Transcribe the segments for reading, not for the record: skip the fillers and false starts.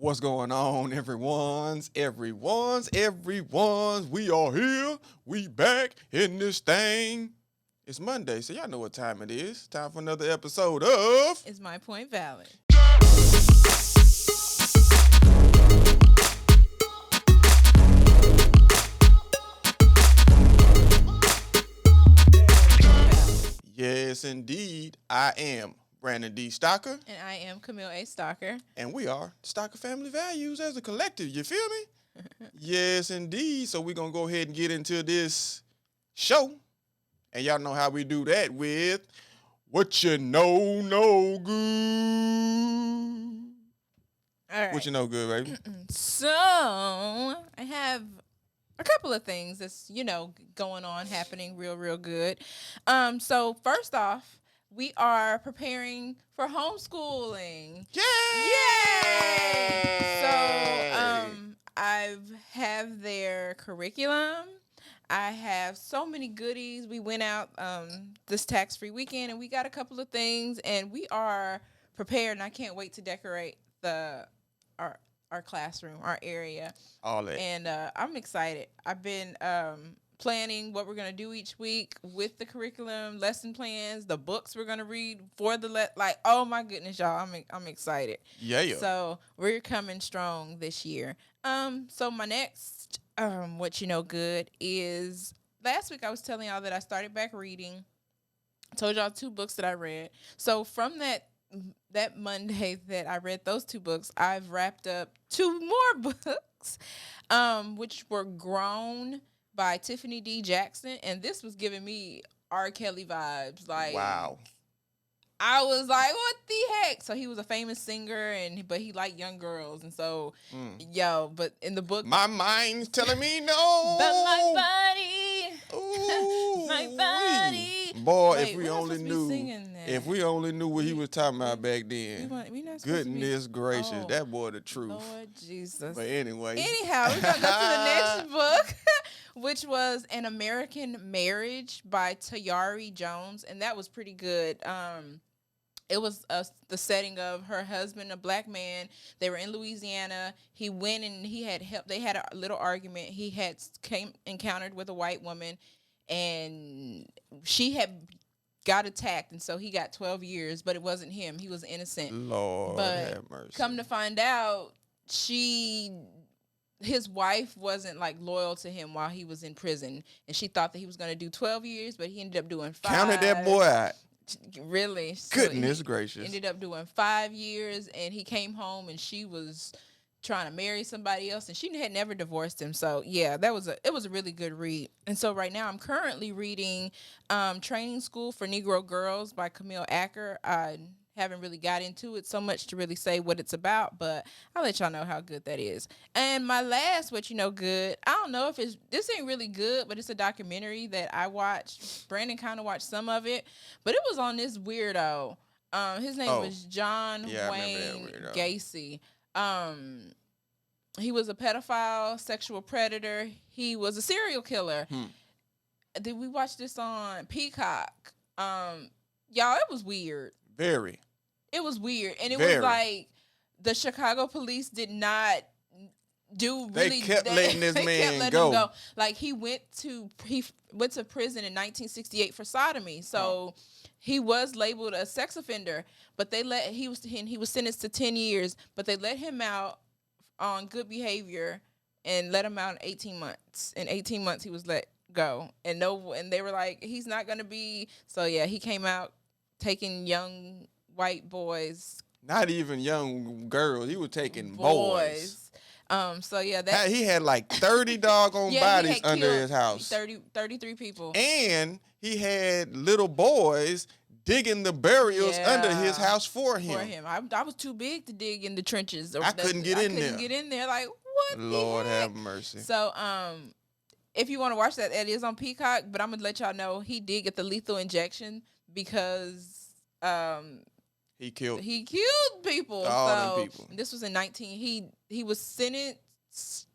What's going on, everyone's? We are here. We back in this thing. It's Monday, so y'all know what time it is. Time for another episode of Is My Point Valid? Yes, indeed. I am Brandon D. Stocker. And I am Camille A. Stocker. And we are Stocker Family Values as a collective. You feel me? Yes, indeed. So we're going to go ahead and get into this show. And y'all know how we do that with What You Know No Good. All right. What you know good, baby? So, I have a couple of things that's, going on, happening real good. So, first off, we are preparing for homeschooling. Yay! So, I have their curriculum. I have so many goodies. We went out this tax-free weekend, and we got a couple of things, and we are prepared, and I can't wait to decorate our classroom, our area. All that. And I'm excited. I've been planning what we're going to do each week with the curriculum, lesson plans, the books we're going to read for the oh my goodness, y'all, I'm excited. Yeah. So we're coming strong this year. So my next what you know good is, last week I was telling y'all that I started back reading. I told y'all 2 books that I read. So from that Monday that I read those 2 books, I've wrapped up 2 more books, which were Grown by Tiffany D. Jackson, and this was giving me R. Kelly vibes. Like, wow. I was like, what the heck? So he was a famous singer, but he liked young girls, and so, but in the book, my mind's telling me no. But my body, ooh, my body. Boy, Wait, if we we're not only supposed to be knew, singing that. if we only knew what he was talking about back then. We not supposed to be. Goodness gracious, Oh, that boy the truth. Lord Jesus. But anyway. Anyhow, we're going to go to the next book, which was An American Marriage by Tayari Jones, and that was pretty good. It was the setting of her husband, a black man. They were in Louisiana. He went and he had help. They had a little argument. He had encountered with a white woman, and she had got attacked, and so he got 12 years, but it wasn't him. He was innocent. Lord have mercy. Come to find out, his wife wasn't loyal to him while he was in prison, and she thought that he was going to do 12 years, but he ended up doing 5. Counted that boy out. Really? Goodness gracious. Ended up doing 5 years, and he came home, and she was trying to marry somebody else, and she had never divorced him. So yeah, it was a really good read. And so right now I'm currently reading Training School for Negro Girls by Camille Acker. I haven't really got into it so much to really say what it's about, but I'll let y'all know how good that is. And my last what you know good, I don't know if this ain't really good, but it's a documentary that I watched. Brandon kind of watched some of it, but it was on this weirdo. His name was John Wayne Gacy. He was a pedophile, sexual predator. He was a serial killer. Did we watch this on Peacock? Y'all, it was weird. Very. It was weird. And it was like the Chicago police did not do really. They kept letting this man go. Like he went to prison in 1968 for sodomy. So he was labeled a sex offender, but he was sentenced to 10 years, but they let him out on good behavior and let him out in 18 months. In 18 months he was let go. And they were like, he's not going to be. So yeah, he came out taking young white boys. Not even young girls. He was taking boys. So yeah, he had like 30 doggone bodies under his house. 33 people. And he had little boys digging the burials under his house for him. I was too big to dig in the trenches. I couldn't get in there. Couldn't get in there. Like, what? Lord have mercy. So, if you want to watch that, it is on Peacock. But I'm gonna let y'all know he did get the lethal injection because he killed people. All them people. This was in he was sentenced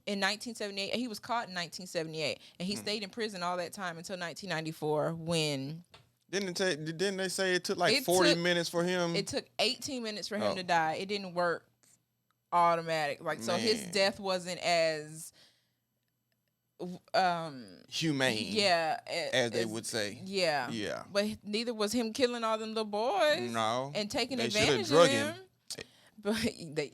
in 1978. He was caught in 1978, and he stayed in prison all that time until 1994 when. Didn't they say it took 40 minutes for him? It took 18 minutes for him to die. It didn't work automatic. Like, so his Man. death wasn't as Humane, yeah, as they would say. Yeah. Yeah. But neither was him killing all them little boys. No. And taking They shoulda advantage drug of him. them. But they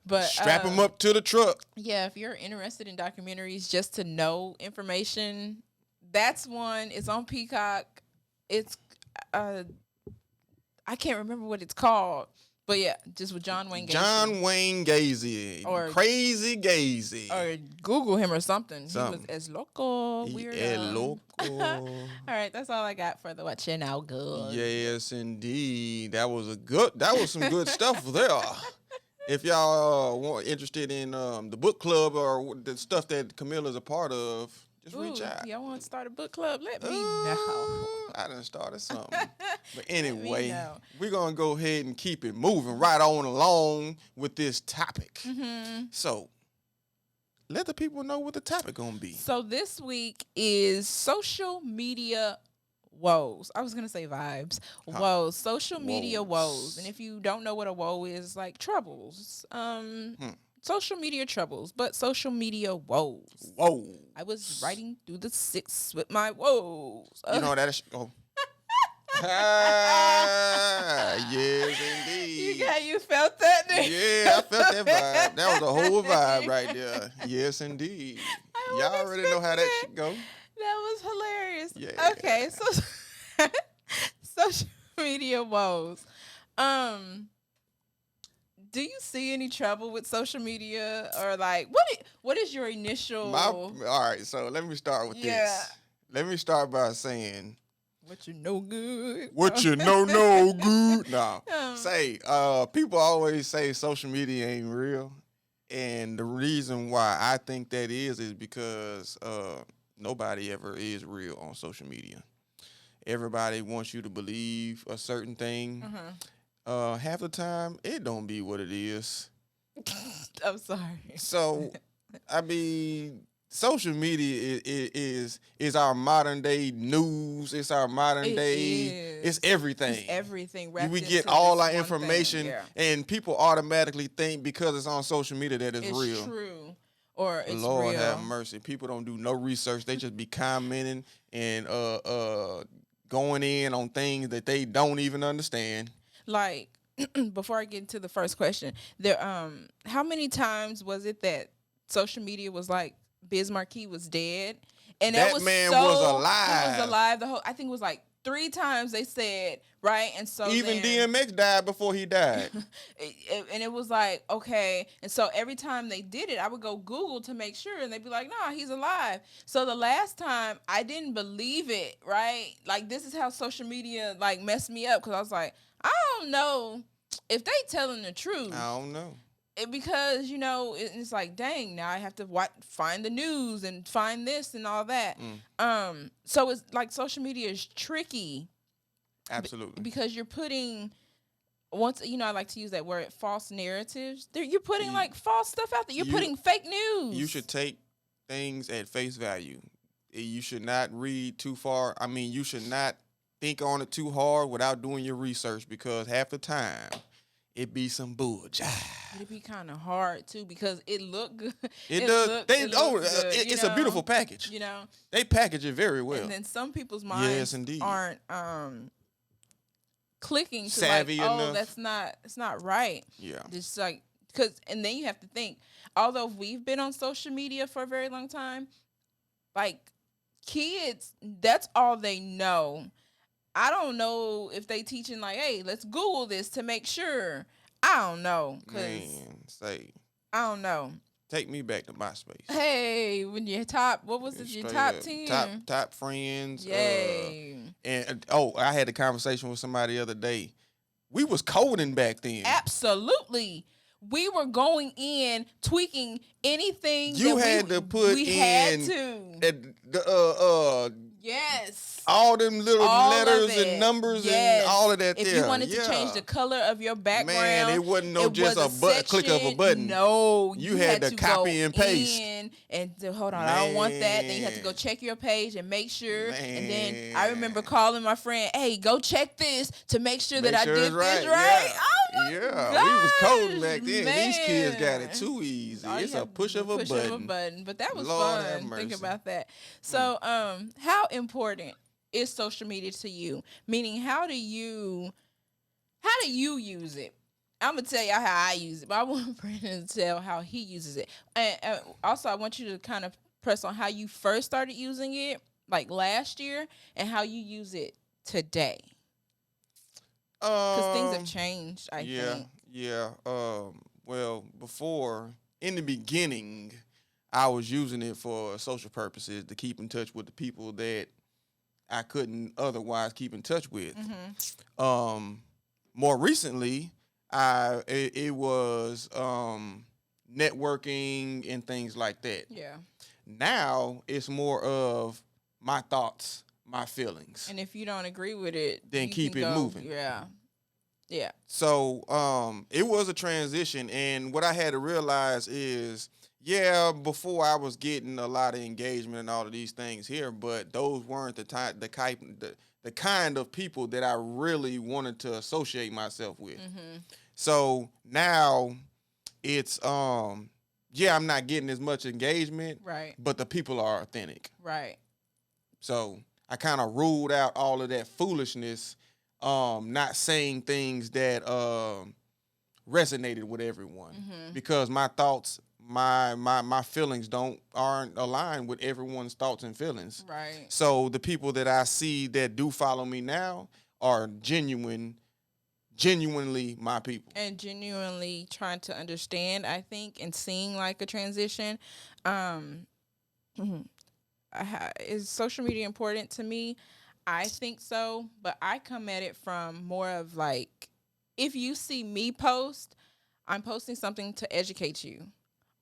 but Strap him up to the truck. Yeah, if you're interested in documentaries just to know information, that's one. It's on Peacock. It's I can't remember what it's called. But yeah, just with John Wayne Gacy. John Wayne Gacy. Or Crazy Gacy. Or Google him or something. He was as loco. Weird. Loco. All right, that's all I got for the What You Know Good. Yes, indeed. That was some good stuff there. If y'all interested in the book club or the stuff that Camilla's a part of, just reach out. Y'all want to start a book club? Let me know. I done started something. But anyway, we're going to go ahead and keep it moving right on along with this topic. Mm-hmm. So, let the people know what the topic going to be. So, this week is social media woes. I was going to say vibes. Woes. Social media woes. And if you don't know what a woe is, it's like troubles. Social media troubles, but social media woes. Whoa. I was riding through the 6 with my woes. You know that is... Oh. Yes, indeed. You felt that? Yeah, I felt that vibe. That was a whole vibe right there. Yes, indeed. Y'all already know how that shit go. That was hilarious. Yeah. Okay, so social media woes. Do you see any trouble with social media, or like what is your initial? All right, so let me start with this. Let me start by saying, what you know good. What you know good. No, say people always say social media ain't real, and the reason why I think that is because nobody ever is real on social media. Everybody wants you to believe a certain thing. Mm-hmm. Half the time, it don't be what it is. I'm sorry. So, I mean, social media is our modern day news. It's our modern day. It's everything. It's everything. We get all our information, and people automatically think because it's on social media that it's real. True. Or it's Lord real. have mercy. People don't do no research. They just be commenting and going in on things that they don't even understand. Like, before I get into the first question, there how many times was it that social media was like Biz Markie was dead? And that man was alive. He was alive. I think it was like 3 times they said, right? And so even DMX died before he died. And it was like, okay. And so every time they did it, I would go Google to make sure, and they'd be like, nah, he's alive. So the last time I didn't believe it, right? Like, this is how social media like messed me up, because I was like, I don't know if they telling the truth. I don't know. Because, it's like, dang, now I have to find the news and find this and all that. So it's like social media is tricky. Absolutely. Because you're putting, I like to use that word, false narratives. You're putting like false stuff out there. You're putting fake news. You should take things at face value. You should not read too far. I mean, you should not think on it too hard without doing your research, because half the time it be some bullshit. It'd be kind of hard too, because it look good. It does. It's a beautiful package. They package it very well. And then some people's minds aren't clicking to savvy like, enough. It's not right. Yeah. Just like, and then you have to think, although we've been on social media for a very long time, like kids, that's all they know. I don't know if they teaching like, hey, let's Google this to make sure. I don't know. I don't know. Take me back to MySpace. Hey, when your top, what was it? Your top 10? Top friends. Yay. I had a conversation with somebody the other day. We was coding back then. Absolutely. We were going in, tweaking anything you had to put we in. Yes. All them little letters and numbers and all of that. If you wanted to change the color of your background, man, it wasn't just a click of a button. No, you had to copy and paste. And hold on, I don't want that. Then you have to go check your page and make sure. And then I remember calling my friend, hey, go check this to make sure that I did this right. Yeah. Oh Yeah, we was gosh, coding back then. These kids got it man. too easy. All you It's a have to push do of a button. But that was Lord have fun. mercy. Think about that. So, how important is social media to you? Meaning, how do you use it? I'm gonna tell y'all how I use it, but I want Brandon to tell how he uses it. And also, I want you to kind of press on how you first started using it, like last year, and how you use it today. Because things have changed, I think. Yeah. Well, before in the beginning, I was using it for social purposes to keep in touch with the people that I couldn't otherwise keep in touch with. More recently, it was networking and things like that. Yeah. Now it's more of my thoughts, my feelings. And if you don't agree with it, then you keep can it go, moving. Yeah. Yeah. So it was a transition, and what I had to realize is, yeah, before I was getting a lot of engagement and all of these things here, but those weren't the kind of people that I really wanted to associate myself with. So now it's yeah, I'm not getting as much engagement, Right. but the people are authentic. Right. So I kind of ruled out all of that foolishness, not saying things that resonated with everyone, because my thoughts, my feelings aren't aligned with everyone's thoughts and feelings. Right. So the people that I see that do follow me now are genuinely my people. And genuinely trying to understand, I think, and seeing like a transition. Is social media important to me? I think so, but I come at it from more of like, if you see me post, I'm posting something to educate you,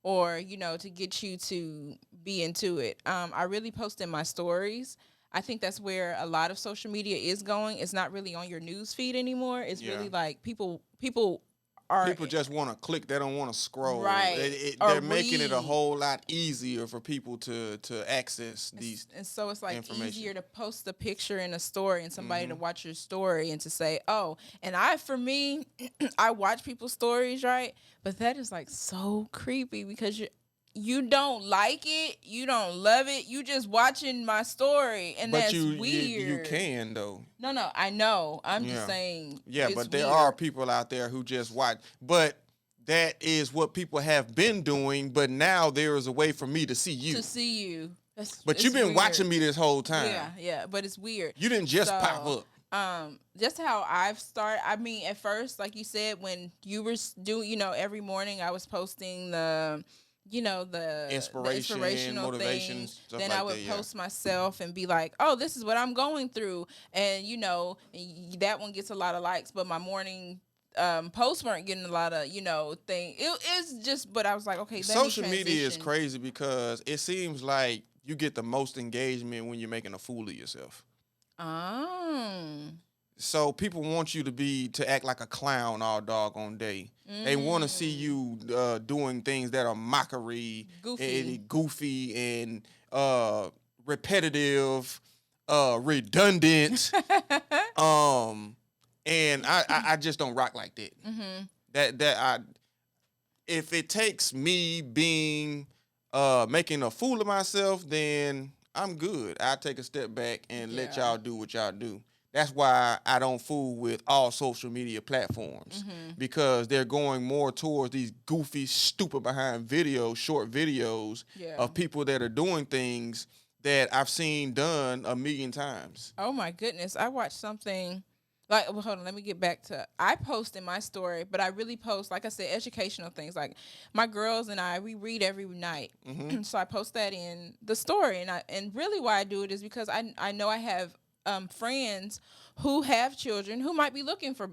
or to get you to be into it. I really post in my stories. I think that's where a lot of social media is going. It's not really on your news feed anymore. It's really like people just want to click. They don't want to scroll. Right. They're making it a whole lot easier for people to access these. And so it's like easier to post a picture in a story and somebody to watch your story and to say, oh, and for me, I watch people's stories, right? But that is like so creepy because you don't like it, you don't love it, you just watching my story, and that's weird. You can though. No, I know. I'm just saying. Yeah, but there are people out there who just watch. But that is what people have been doing. But now there is a way for me to see you. But you've been watching me this whole time. Yeah. But it's weird. You didn't just pop up. Just how I've started. I mean, at first, like you said, when you were doing, every morning I was posting the inspirational motivation, things. Stuff then like I would that, post myself and be like, oh, this is what I'm going through. And, that one gets a lot of likes, but my morning posts weren't getting a lot of, thing. It's just, but I was like, okay, social media is crazy because it seems like you get the most engagement when you're making a fool of yourself. So people want you to act like a clown all doggone day. They want to see you doing things that are mockery, goofy and repetitive, redundant. And I just don't rock like that. If it takes me being making a fool of myself, then I'm good. I take a step back and let y'all do what y'all do. That's why I don't fool with all social media platforms, because they're going more towards these goofy, stupid behind short videos of people that are doing things that I've seen done a million times. Oh my goodness. I watched something like, well, hold on, let me get back to, I post in my story, but I really post, like I said, educational things. Like my girls and we read every night. So I post that in the story. And really why I do it is because I know I have friends who have children who might be looking for,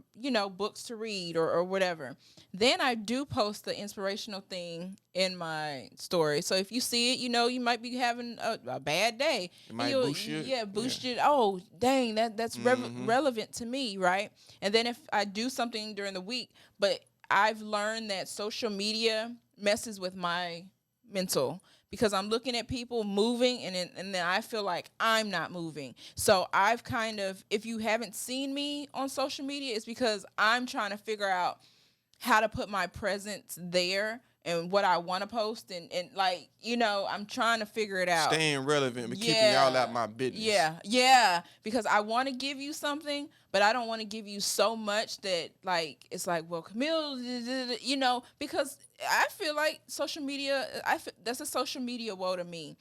books to read or whatever. Then I do post the inspirational thing in my story. So if you see it, you might be having a bad day. It might boost you. Yeah, boost it. Oh, dang, that's relevant to me, right? And then if I do something during the week, but I've learned that social media messes with my mental, because I'm looking at people moving, and then I feel like I'm not moving. So I've kind of, if you haven't seen me on social media, it's because I'm trying to figure out how to put my presence there and what I want to post, and like, I'm trying to figure it out. Staying relevant, but keeping y'all out my business. Yeah, because I want to give you something, but I don't want to give you so much that, like, it's like, well, Camille, because I feel like social media, that's a social media woe to me,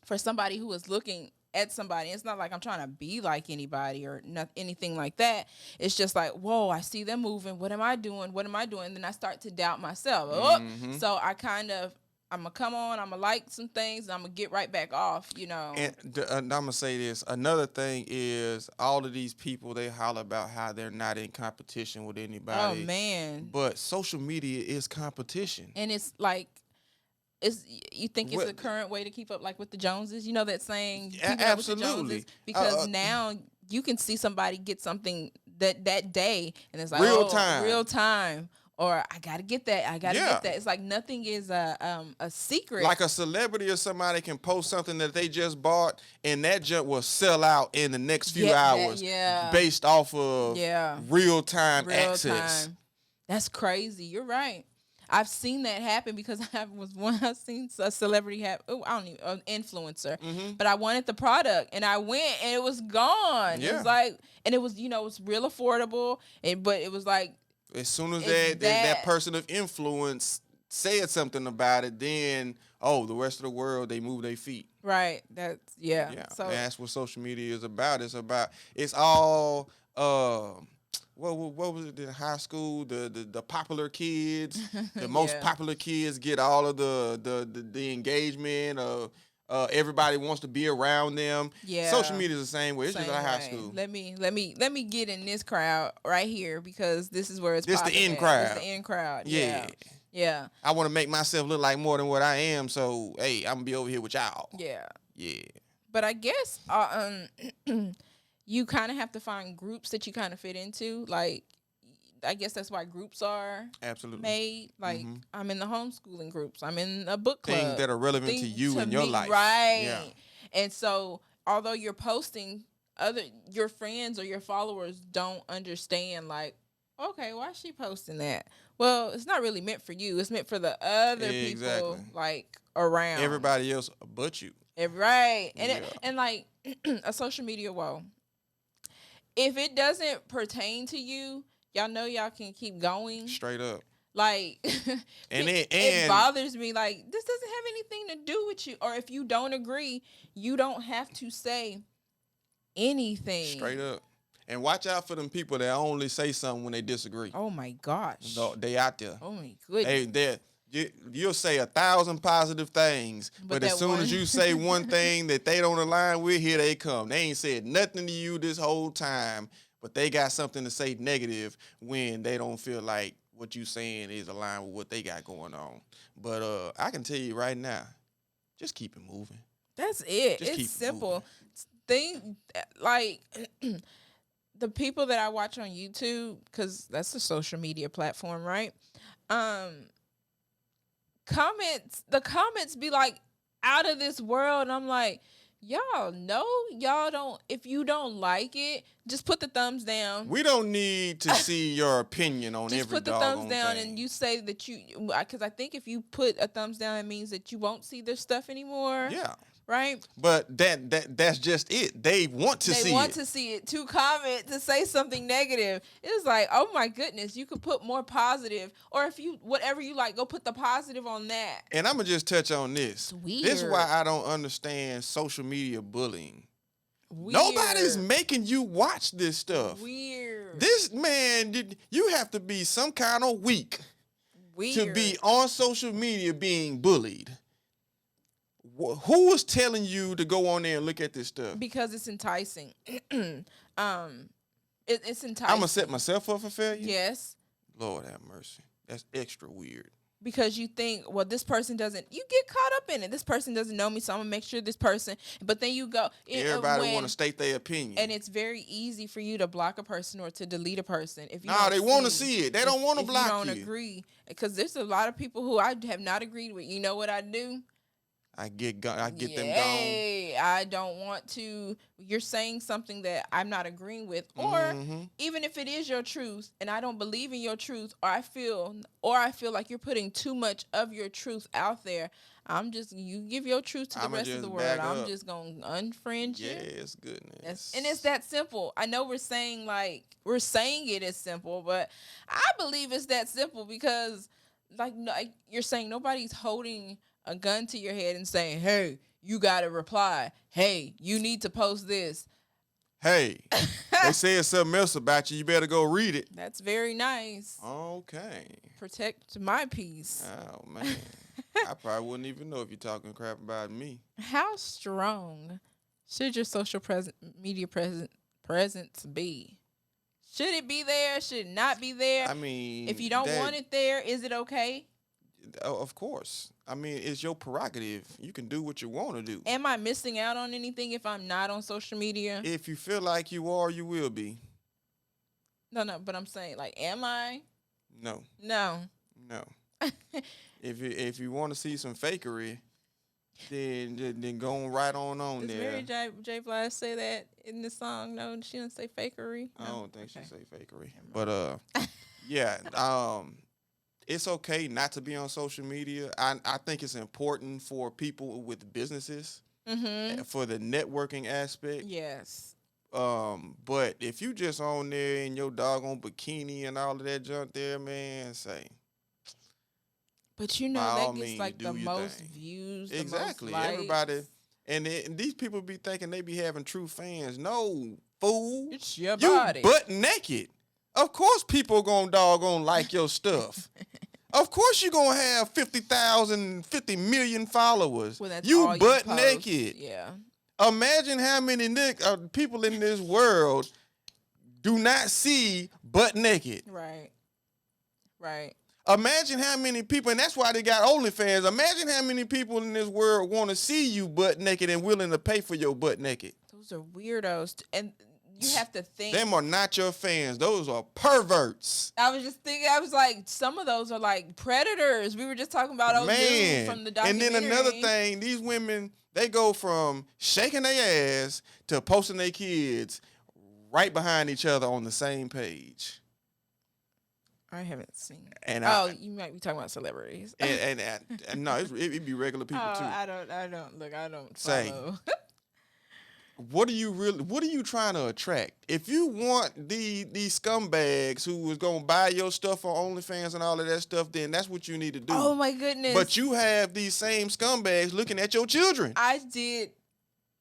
for somebody who is looking at somebody. It's not like I'm trying to be like anybody or anything like that. It's just like, whoa, I see them moving. What am I doing? And then I start to doubt myself. So I'm going to come on, I'm going to like some things, and I'm going to get right back off, And I'm going to say this. Another thing is, all of these people, they holler about how they're not in competition with anybody. Oh, man. But social media is competition. And it's like, you think it's the current way to keep up, like, with the Joneses? You know that saying, keep up with the Joneses? Because now you can see somebody get something that day, and it's like, real time. Or I gotta get that. Get that. It's like nothing is a secret. Like a celebrity or somebody can post something that they just bought, and that junk will sell out in the next few hours, based off of real time access. That's crazy. You're right. I've seen that happen because I've seen a celebrity have, an influencer, but I wanted the product, and I went, and it was gone. Yeah. It was like, and it was, it's real affordable, but it was like, as soon as that person of influence said something about it, then, the rest of the world, they move their feet. Right. That's, yeah. So that's what social media is about. It's all, what was it in high school? The popular kids, the most popular kids get all of the engagement. Everybody wants to be around them. Yeah. Social media is the same way. It's just like high school. Let me get in this crowd right here, because this is where it's. This the in crowd. It's the in crowd. Yeah. Yeah. I want to make myself look like more than what I am. So hey, I'm gonna be over here with y'all. Yeah. Yeah. But I guess you kind of have to find groups that you kind of fit into. Like, I guess that's why groups are made. Like, I'm in the homeschooling groups. I'm in a book club. Things that are relevant to you and your life. Right. Yeah. And so, although you're posting, your friends or your followers don't understand, like, okay, why is she posting that? Well, it's not really meant for you. It's meant for the other people, like, around. Everybody else but you. Right. And like, a social media woe. If it doesn't pertain to you, y'all know y'all can keep going. Straight up. Like, it bothers me. Like, this doesn't have anything to do with you. Or if you don't agree, you don't have to say anything. Straight up. And watch out for them people that only say something when they disagree. Oh, my gosh. No, they out there. Oh, my goodness. You'll say 1,000 positive things, but as soon as you say one thing that they don't align with, here they come. They ain't said nothing to you this whole time, but they got something to say negative when they don't feel like what you saying is aligned with what they got going on. But I can tell you right now, just keep it moving. That's it. It's simple. Like, the people that I watch on YouTube, because that's a social media platform, right? The comments be like out of this world, and I'm like, y'all don't, if you don't like it, just put the thumbs down. We don't need to see your opinion on just every put the thumbs down thing. And you say that because I think if you put a thumbs down, it means that you won't see their stuff anymore. Yeah. Right? But that's just it. They want to see it. To comment, to say something negative. It's like, oh my goodness, you could put more positive. Or if you, whatever you like, go put the positive on that. And I'm going to just touch on this. It's weird. This is why I don't understand social media bullying. Weird. Nobody's making you watch this stuff. Weird. This, man, you have to be some kind of weak to be on social media being bullied. Who was telling you to go on there and look at this stuff? Because it's enticing. It's enticing. I'm going to set myself up for failure? Yes. Lord have mercy. That's extra weird. Because you think, well, this person doesn't, you get caught up in it. This person doesn't know me, so I'm going to make sure this person, but then you go. Everybody want to state their opinion. And it's very easy for you to block a person or to delete a person. If you they want to see it. They don't want to block you. You don't agree. Because there's a lot of people who I have not agreed with. You know what I do? I get them gone. Yay, I don't want to. You're saying something that I'm not agreeing with, or Mm-hmm. even if it is your truth and I don't believe in your truth, or I feel like you're putting too much of your truth out there. You give your truth to the I'ma rest of just the back world. I'm up. just gonna unfriend you. Yes, goodness. And it's that simple. I know we're saying it is simple, but I believe it's that simple because like you're saying nobody's holding a gun to your head and saying, "Hey, you got to reply. Hey, you need to post this." Hey, they said something else about you. You better go read it. That's very nice. Okay. Protect my peace. Oh man, I probably wouldn't even know if you're talking crap about me. How strong should your social media presence be? Should it be there? Should it not be there? I mean, If you don't want it there, is it okay? Of course. I mean, it's your prerogative. You can do what you want to do. Am I missing out on anything if I'm not on social media? If you feel like you are, you will be. No, but I'm saying, like, am I? No. No. If you want to see some fakery, then go right on Does there. Mary J. Blige say that in the song? No, she didn't say fakery. No? I don't think she say fakery. But yeah, it's okay not to be on social media. I think it's important for people with businesses for the networking aspect. Yes. But if you just on there in your doggone bikini and all of that junk there, man, say. But you know that gets like the most views. Exactly. The most likes. Everybody, and these people be thinking they be having true fans. No, fool. It's your body. You butt naked. Of course people gonna doggone like your stuff. Of course you gonna have 50,000, 50 million followers. Well, that's you all butt you post. naked. Yeah. Imagine how many people in this world do not see butt naked. Right. Imagine how many people, and that's why they got OnlyFans. Imagine how many people in this world want to see you butt naked and willing to pay for your butt naked. Those are weirdos. And you have to think. Them are not your fans. Those are perverts. I was just thinking, I was like, some of those are like predators. We were just talking about old dude from the documentary. And then another thing, these women, they go from shaking their ass to posting their kids right behind each other on the same page. I haven't seen. And you might be talking about celebrities. And no, it'd be regular people too. I don't Say, follow. what are you trying to attract? If you want these scumbags who is gonna buy your stuff on OnlyFans and all of that stuff, then that's what you need to do. Oh my goodness! But you have these same scumbags looking at your children. I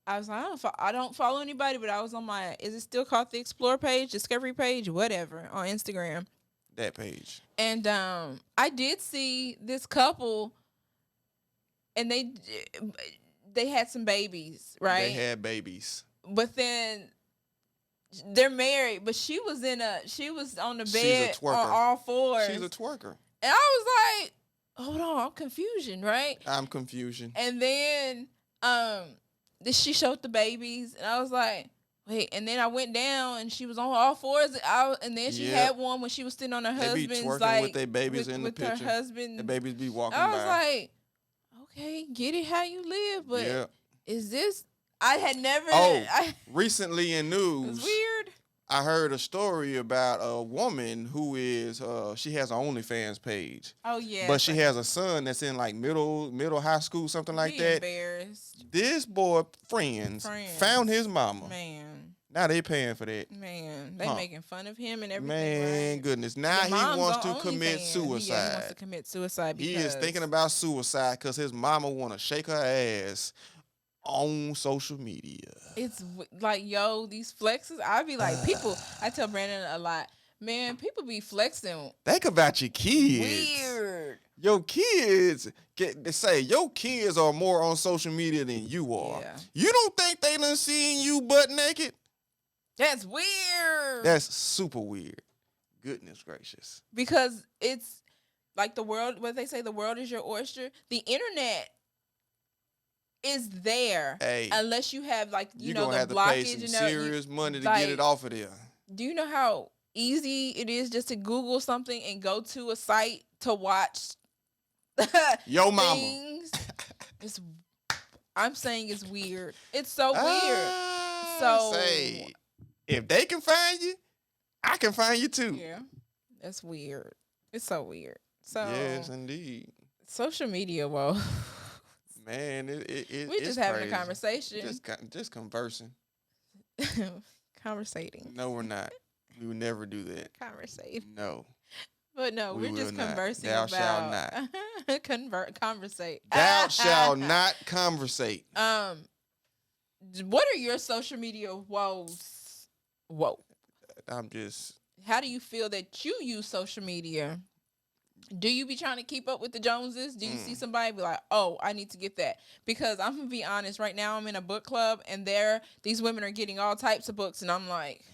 was like, I don't follow anybody, but I was on my, is it still called the Explore page, Discovery page, whatever, on Instagram. That page. And I did see this couple, and they had some babies, right? They had babies. But then they're married, but she was on the bed on all fours. She's a twerker. And I was like, hold on, I'm confusion, right? I'm confusion. And then she showed the babies, and I was like, wait. And then I went down, and she was on all fours. And then she had one when she was sitting on her husband's, they be twerking like with their babies in the with picture. her husband. The babies be walking by. I by. was like, okay, get it how you live, but is this? I had never. Recently in news, it was weird. I heard a story about a woman who is she has an OnlyFans page. Oh yeah. But she has a son that's in like middle high school, something like that. Embarrassed. This boy friends found his mama. Man. Now they paying for that. Man, they making fun of him and everything. Man, right? Goodness. Now he wants to commit suicide. Yeah, he wants to commit suicide because he is thinking about suicide because his mama want to shake her ass on social media. It's like, yo, these flexes. I be like, people. I tell Brandon a lot. Man, people be flexing. Think about your kids. Weird. Your kids they say your kids are more on social media than you are. Yeah. You don't think they done seen you butt naked? That's weird. That's super weird. Goodness gracious. Because it's like the world, what they say, the world is your oyster. The internet is there. Hey, unless you have like, you know, gonna the have to blockage. pay some serious money to get it off of there. Do you know how easy it is just to Google something and go to a site to watch Yo things? mama. It's I'm saying it's weird. It's so weird. I So say, if they can find you, I can find you too. yeah, that's weird. It's so weird. So Yes, indeed. social media, well, Man, we're it's just having crazy. a conversation. Just conversing. Conversating. No, we're not. We would never do that. Conversating. No. But no, We we're just will not. conversing Thou about shalt not. conversate. Thou shalt not conversate. What are your social media woes? Whoa. I'm just How do you feel that you use social media? Do you be trying to keep up with the Joneses? Do you see somebody be like, oh, I need to get that? Because I'm going to be honest, right now I'm in a book club and these women are getting all types of books and I'm like,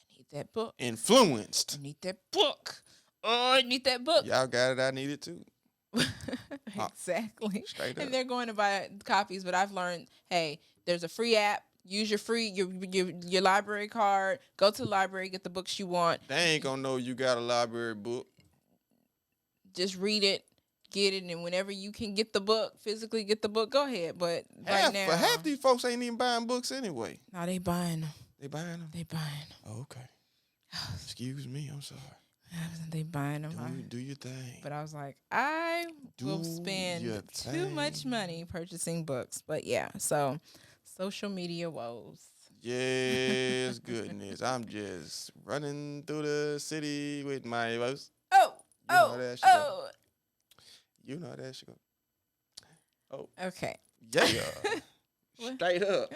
I need that book. influenced. I need that book. Oh, I need that book. Y'all got it. I need it too. Exactly. Straight up. And they're going to buy copies, but I've learned, hey, there's a free app. Use your library card. Go to the library, get the books you want. They ain't gonna know you got a library book. Just read it, get it, and whenever you can get the book, physically get the book, go ahead. But right now, half these folks ain't even buying books anyway. no, they buying them. They buying them? They buying them. Oh, okay. Excuse me. I'm sorry. They buying them. Do your thing. But I was like, I will Do spend your too much thing. money purchasing books. But yeah, so social media woes. Yes, goodness. I'm just running through the city with my voice. You know how that shit go. You know how that shit go. Oh. Okay. Yeah. Straight up.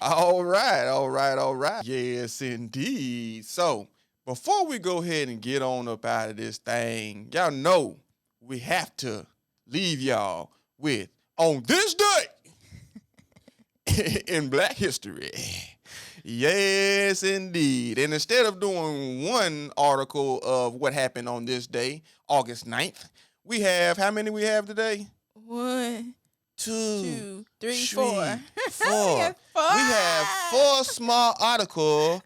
All right. Yes, indeed. So, before we go ahead and get on up out of this thing, y'all know we have to leave y'all with, on this day in Black history. Yes, indeed. And instead of doing one article of what happened on this day, August 9th, we have, how many we have today? 1, 2, 3, 4. 4. We have 4 small articles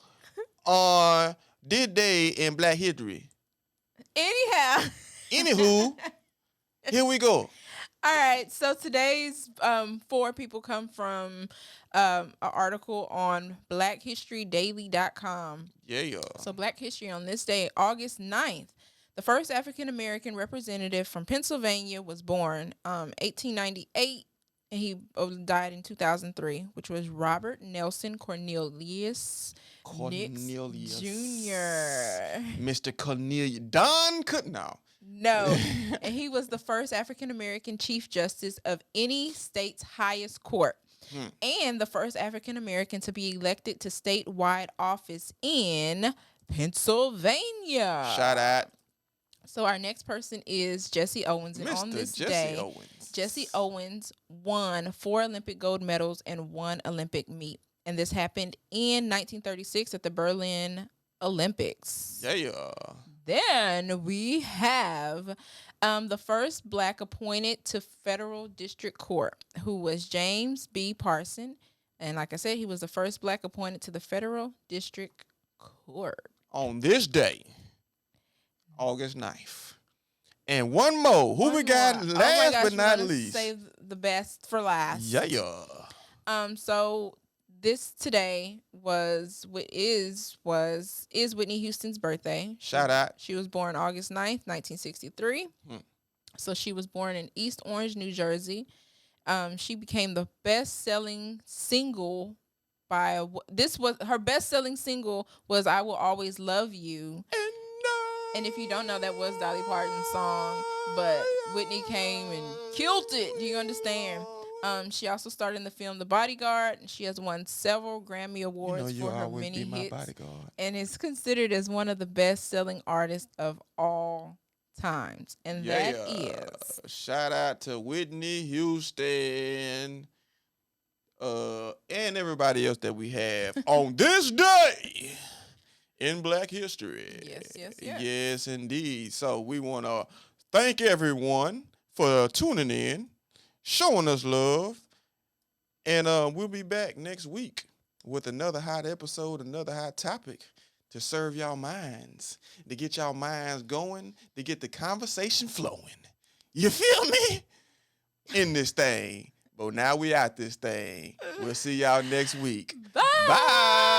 on this day in Black history. Anyhow. Anywho, here we go. All right, so today's 4 people come from an article on blackhistorydaily.com. Yeah. So Black History on this day, August 9th, the first African-American representative from Pennsylvania was born 1898, and he died in 2003, which was Robert Nelson Cornelius Nix Jr. Mr. Cornelius. Don could no. No, and he was the first African-American Chief Justice of any state's highest court and the first African-American to be elected to statewide office in Pennsylvania. Shout out. So our next person is Jesse Owens, and on this day, Jesse Owens won 4 Olympic gold medals and 1 Olympic meet, and this happened in 1936 at the Berlin Olympics. Yeah. Then we have the first Black appointed to federal district court, who was James B. Parson. And like I said, he was the first Black appointed to the federal district court. On this day, August 9th. And one more. Who we got last but not least? Save the best for last. Yeah. So this today is Whitney Houston's birthday. Shout out. She was born August 9th, 1963. So she was born in East Orange, New Jersey. She became the best-selling single her best-selling single was "I Will Always Love You." And if you don't know, that was Dolly Parton's song, but Whitney came and killed it. Do you understand? She also starred in the film The Bodyguard, and she has won several Grammy Awards for her many hits, and is considered as one of the best-selling artists of all times. And that is shout out to Whitney Houston, and everybody else that we have on this day in Black history. Yes, indeed. So we want to thank everyone for tuning in, showing us love, and we'll be back next week with another hot episode, another hot topic to serve y'all minds, to get y'all minds going, to get the conversation flowing. You feel me? In this thing. But now we out this thing. We'll see y'all next week. Bye. Bye.